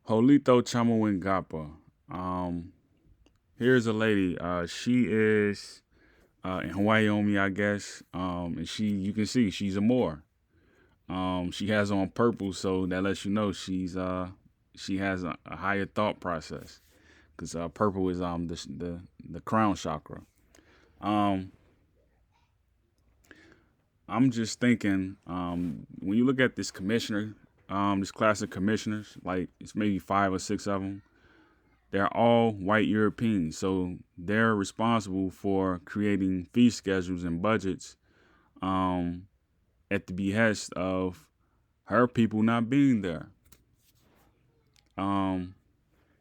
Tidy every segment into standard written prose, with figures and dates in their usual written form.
Jolito Chamawengapa. Um, Here's a lady. She is in Wyoming, I guess. And you can see she's a Moor. She has on purple, so that lets you know she has a higher thought process because purple is the crown chakra. Um, I'm just thinking when you look at this commissioner, this class of commissioners, like it's maybe five or six of them. They're all white Europeans, so they're responsible for creating fee schedules and budgets um, at the behest of her people not being there. Um,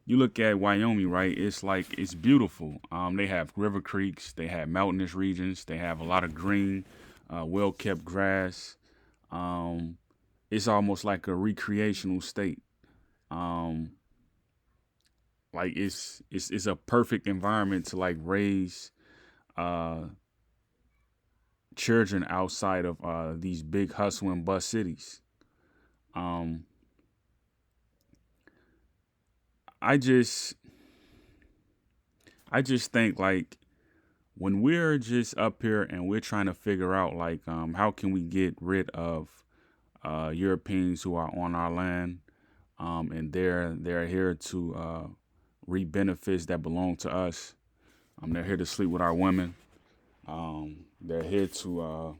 you look at Wyoming, right? It's like it's beautiful. They have river creeks, they have mountainous regions, they have a lot of green, well kept grass. Um, it's almost like a recreational state. Um, like it's a perfect environment to like raise uh, children outside of these big hustle and bus cities. Um, I just I just think like when we're just up here and we're trying to figure out like how can we get rid of Europeans who are on our land and they're here to reap benefits that belong to us. They're here to sleep with our women. They're here to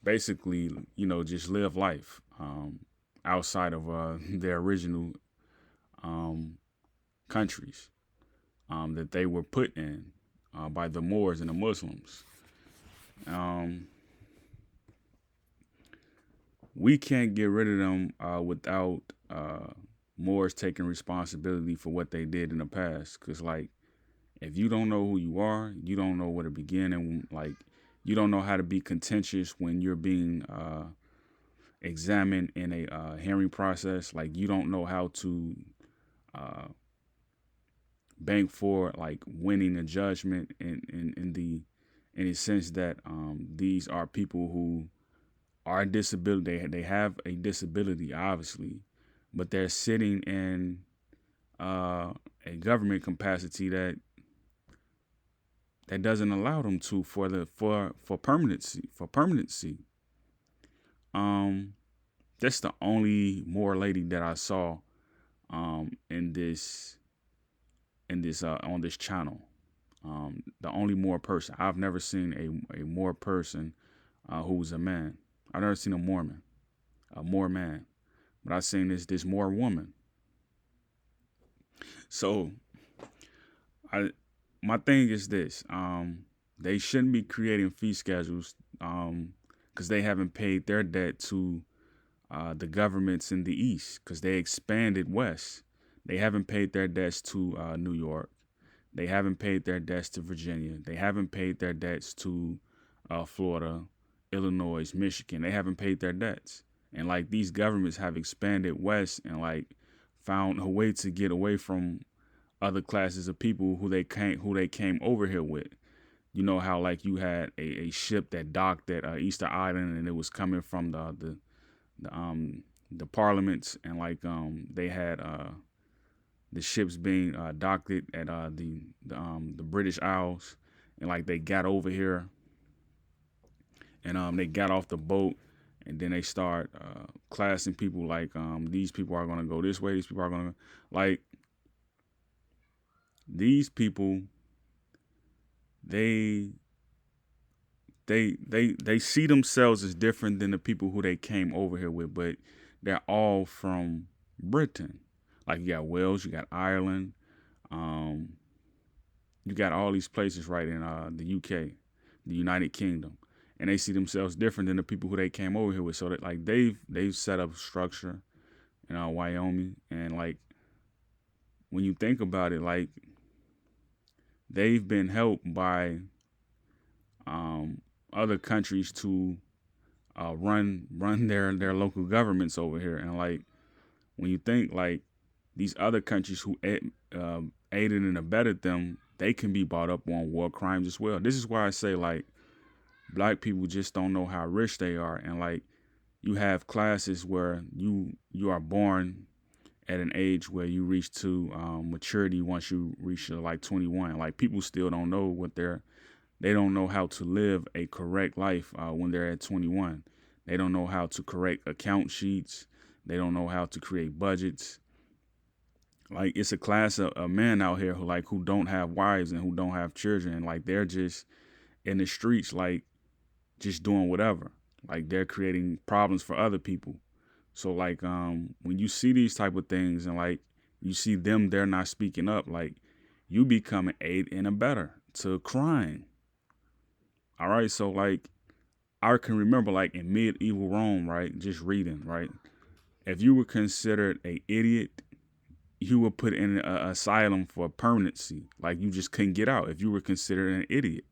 basically, just live life outside of their original um, countries that they were put in by the Moors and the Muslims. Um, we can't get rid of them without Moors taking responsibility for what they did in the past. Because, like, if you don't know who you are, you don't know where to begin, and like, you don't know how to be contentious when you're being examined in a hearing process. Like, you don't know how to uh, bank for like winning a judgment in the sense that these are people who are disability. They have a disability, obviously, but they're sitting in uh, a government capacity that doesn't allow them to for permanency. Um, that's the only more lady that I saw in this on this channel. The only more person I've never seen a more person who was a man. I've never seen a more man, but I've seen this more woman. So I my thing is this: they shouldn't be creating fee schedules because they haven't paid their debt to the governments in the East because they expanded west. They haven't paid their debts to New York. They haven't paid their debts to Virginia. They haven't paid their debts to Florida, Illinois, Michigan. They haven't paid their debts. And like these governments have expanded west and like found a way to get away from other classes of people who they came over here with. You know how like you had a ship that docked at Easter Island and it was coming from the parliaments and like they had the ships being docked at the British Isles, and like they got over here and they got off the boat, and then they start classing people like these people are gonna go this way, these people are gonna like these people they they see themselves as different than the people who they came over here with, but they're all from Britain. Like you got Wales, you got Ireland, um, you got all these places right in the UK, the United Kingdom, and they see themselves different than the people who they came over here with. So that like they've set up structure in Wyoming, and like when you think about it, like they've been helped by um, other countries to run their local governments over here, and like when you think like these other countries who aided and abetted them, they can be brought up on war crimes as well. This is why I say like black people just don't know how rich they are, and like you have classes where you are born at an age where you reach to maturity once you reach like 21. Like people still don't know they don't know how to live a correct life when they're at 21. They don't know how to correct account sheets. They don't know how to create budgets. Like it's a class of men out here who don't have wives and who don't have children. Like they're just in the streets, like just doing whatever. Like they're creating problems for other people. So like when you see these type of things and like you see them, they're not speaking up. Like you become an aid and a better to crime. All right. So like I can remember like in medieval Rome, right? Just reading, right? If you were considered a idiot, you were put in an asylum for permanency. Like you just couldn't get out if you were considered an idiot.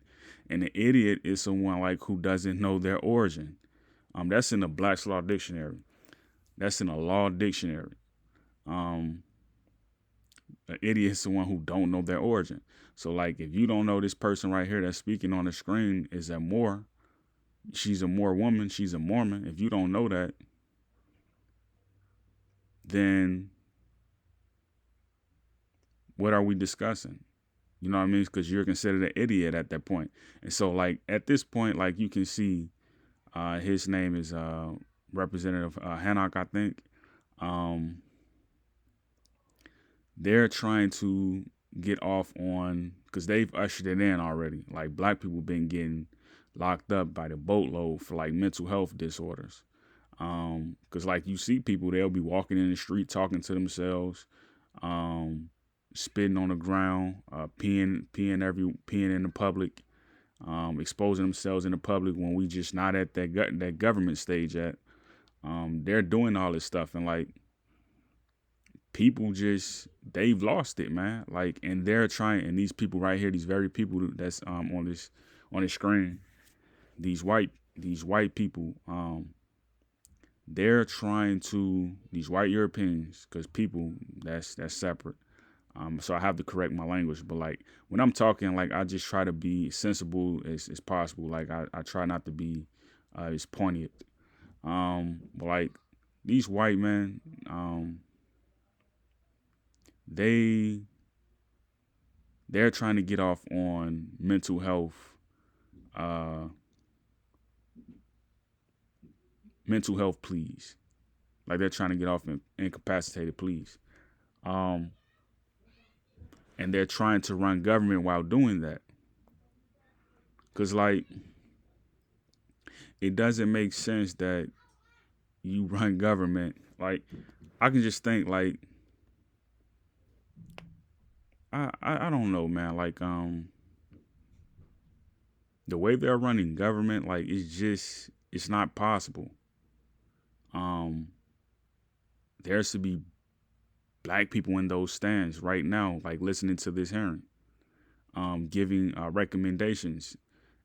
And an idiot is someone like who doesn't know their origin. That's in the Black's Law Dictionary. That's in a law dictionary. Um, an idiot is someone who don't know their origin. So like if you don't know this person right here that's speaking on the screen is a Moor, she's a Moor woman, she's a Mormon. If you don't know that, then what are we discussing? You know what I mean? Because you're considered an idiot at that point. And so, like, at this point, like, you can see his name is Representative Hancock, I think. Um, they're trying to get off on, because they've ushered it in already. Like, black people been getting locked up by the boatload for, like, mental health disorders. Because, like, you see people, they'll be walking in the street talking to themselves. Spitting on the ground, peeing in the public, exposing themselves in the public when we just not at that government stage yet. They're doing all this stuff and like people just they've lost it, man. Like and they're trying and these people right here, these very people that's on this screen, these white people, they're trying to these white Europeans because people that's separate. So I have to correct my language, but like when I'm talking, like I just try to be sensible as possible. Like I try not to be as poignant. But like these white men, they they're trying to get off on uh, mental health pleas. Like they're trying to get off incapacitated pleas. Um, and they're trying to run government while doing that. Cause like it doesn't make sense that you run government. Like I can just think like I don't know, man. Like the way they're running government, like it's not possible. Um there to be black people in those stands right now, like listening to this hearing, giving recommendations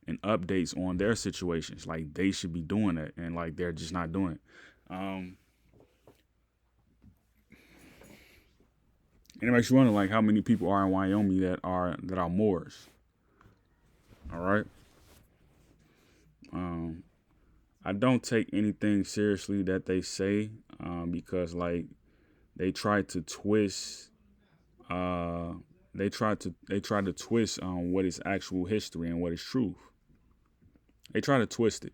and updates on their situations. Like they should be doing it, and like they're just not doing it. Um, and it makes you wonder, like, how many people are in Wyoming that are Moors. All right. Um, I don't take anything seriously that they say because, like, they try to twist. Uh, they try to twist on what is actual history and what is truth. They try to twist it.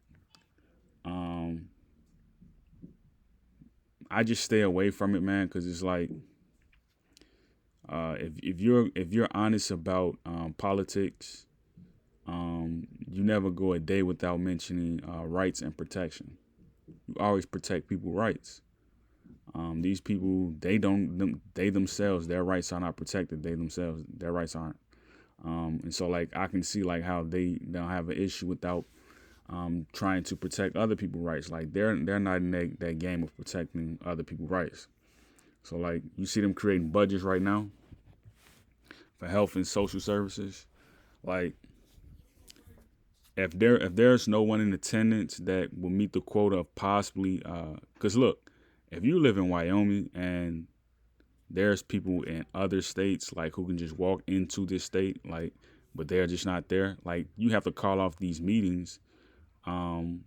Um, I just stay away from it, man, because it's like if you're honest about politics, you never go a day without mentioning rights and protection. You always protect people's rights. These people, they themselves, their rights are not protected. They themselves, their rights aren't. And so, like, I can see like how they don't have an issue without trying to protect other people's rights. Like they're not in that game of protecting other people's rights. So like you see them creating budgets right now for health and social services. Like if there's no one in attendance that will meet the quota of possibly because look, if you live in Wyoming and there's people in other states like who can just walk into this state like but they're just not there, like you have to call off these meetings um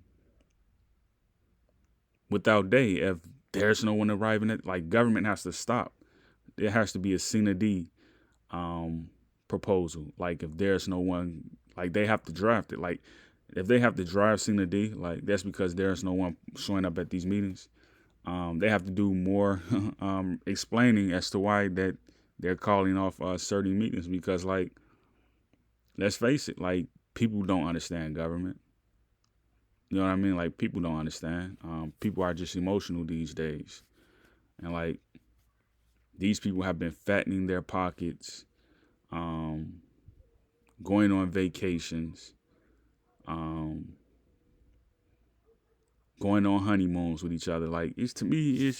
without day if there's no one arriving at, like, government has to stop. There has to be a Cena D proposal. Like, if there's no one, like, they have to draft it. Like, if they have to drive Cena D, like, that's because there's no one showing up at these meetings. They have to do more explaining as to why that they're calling off certain meetings, because, like, let's face it, like, people don't understand government. You know what I mean? Like, people don't understand. People are just emotional these days. And, like, these people have been fattening their pockets, going on vacations, going on honeymoons with each other. Like, to me,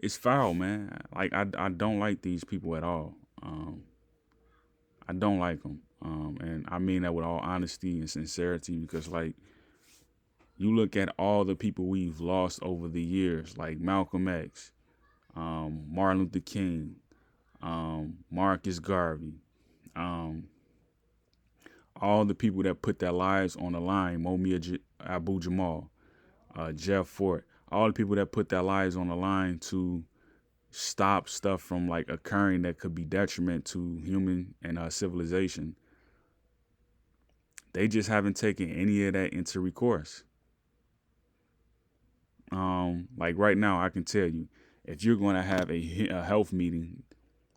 it's foul, man. Like, I don't like these people at all. I don't like them. And I mean that with all honesty and sincerity, because, like, you look at all the people we've lost over the years, like Malcolm X, Martin Luther King, Marcus Garvey, all the people that put their lives on the line, Momia Abu Jamal, Jeff Fort, all the people that put their lives on the line to stop stuff from, like, occurring that could be detriment to human and civilization. They just haven't taken any of that into recourse. Like, right now, I can tell you, if you're going to have a health meeting,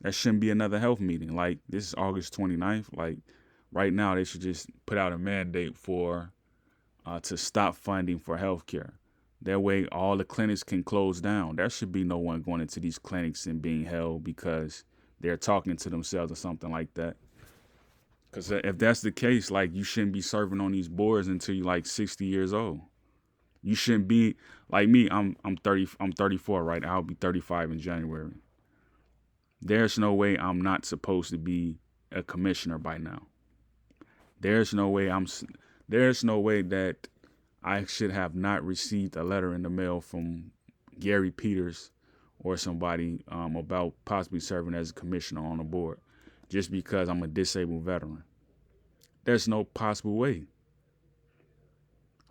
that shouldn't be another health meeting. Like, this is August 29th. Like, right now, they should just put out a mandate for to stop funding for healthcare. That way, all the clinics can close down. There should be no one going into these clinics and being held because they're talking to themselves or something like that. Because if that's the case, like, you shouldn't be serving on these boards until you're like 60 years old. You shouldn't be like me. I'm 34 right now. I'll be 35 in January. There's no way I'm not supposed to be a commissioner by now. There's no way that I should have not received a letter in the mail from Gary Peters or somebody about possibly serving as a commissioner on the board just because I'm a disabled veteran. There's no possible way.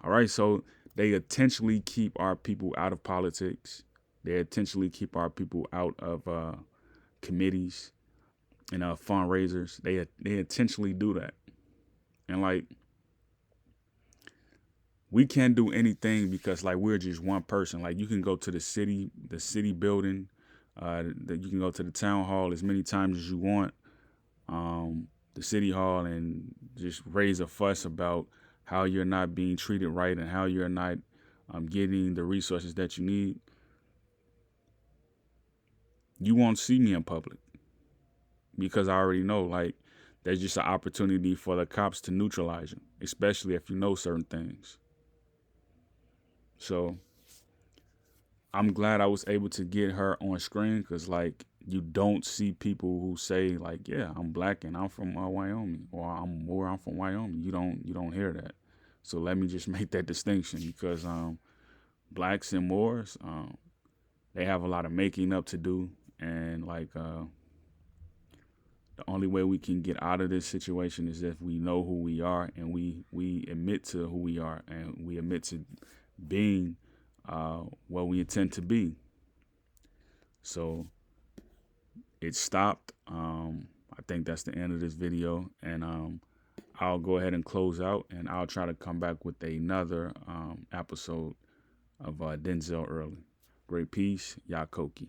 All right, so they intentionally keep our people out of politics. They intentionally keep our people out of committees and fundraisers. They intentionally do that. And, like, we can't do anything because, like, we're just one person. Like, you can go to the city building, you can go to the town hall as many times as you want, the city hall, and just raise a fuss about how you're not being treated right and how you're not getting the resources that you need. You won't see me in public because I already know, like, there's just an opportunity for the cops to neutralize you, especially if you know certain things. So I'm glad I was able to get her on screen because, like, you don't see people who say, like, yeah, I'm black and I'm from Wyoming, or I'm from Wyoming. You don't hear that. So let me just make that distinction because blacks and Moors, they have a lot of making up to do, and, like, the only way we can get out of this situation is if we know who we are and we admit to who we are and we admit to being what we intend to be. So it stopped. I think that's the end of this video, and I'll go ahead and close out, and I'll try to come back with another episode of Denzel Early. Great peace, Yakoki.